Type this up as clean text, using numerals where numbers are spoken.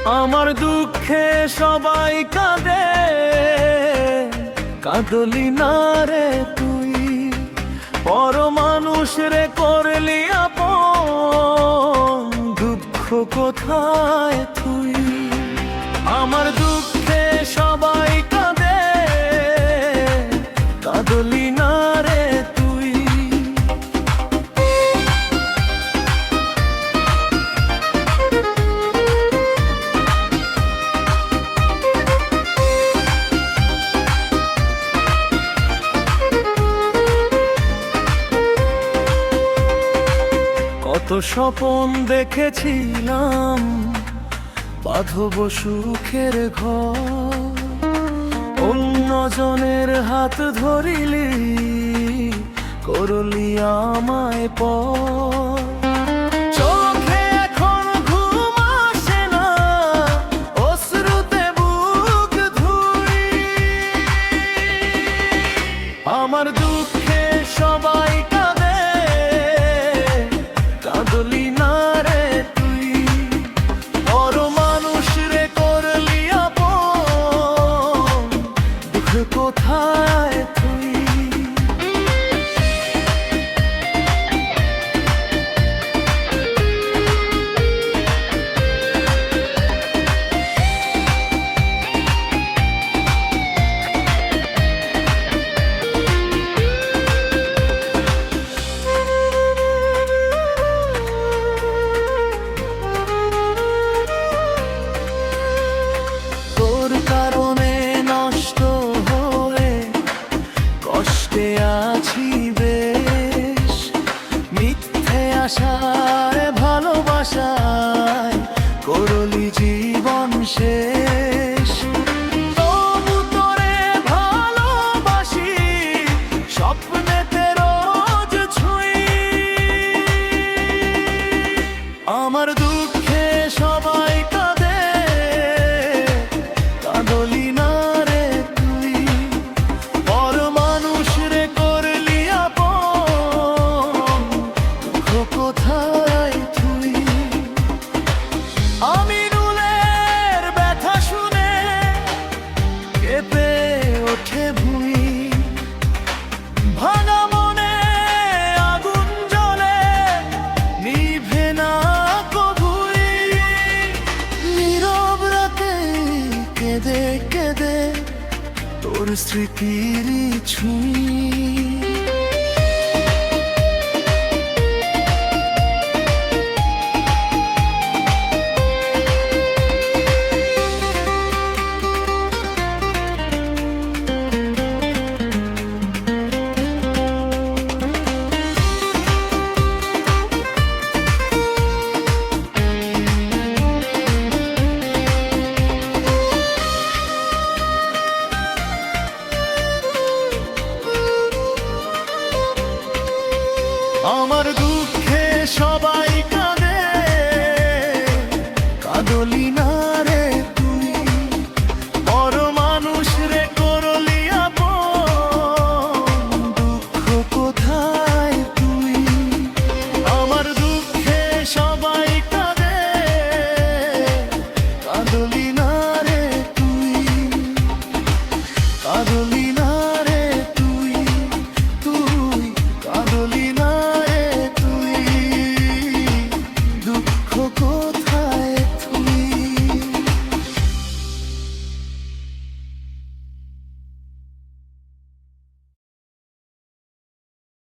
আমার দুঃখে সবাই কাঁদে, কাঁদলি না রে তুই। পর মানুষ রে করলি আপন, দুঃখ কোথায় তুই? আমার দুঃখে সবাই কাঁদে, কাঁদলি না রে তুই। কত স্বপন দেখেছিলাম, বাঁধব সুখের ঘর। অন্যজনের হাত ধরিলি, করলি আমায় পর। চোখে এখন ঘুম আসে না, অশ্রুতে বুক ধুই। আমার দুঃখে সবাই কাঁদে, কাঁদলি না রে তুই। পর মানুষ রে করলি আপন, দুঃখ কোথায় তুই? তোর কারণে নষ্ট হয়ে কষ্টে আছি বেশ। মিথ্যে আশায় ভালোবাসায় করলি জীবন শেষ। তবু তোরে ভালোবাসি, স্বপ্নেতে রোজ ছুঁই। আমার দুঃখে সবাই কাঁদে, কাঁদলি না রে তুই। পর মানুষ রে করলি আপন, দুঃখ কোথায় তুই? আমিনুলের ব্যথা শুনে কেঁপে ওঠে ভুঁই। ভাঙা মনে আগুন জ্বলে, নিভে না কভুই। নীরব রাতে কেঁদে কেঁদে তোর স্মৃতির ছুঁই। আমার দুঃখে সবাই কাঁদে, কাঁদলি না রে তুই। পর মানুষ রে করলি আপন, দুঃখ কোথায় তুই? আমার দুঃখে সবাই কাঁদে, কাঁদলি না রে তুই। কাঁদলি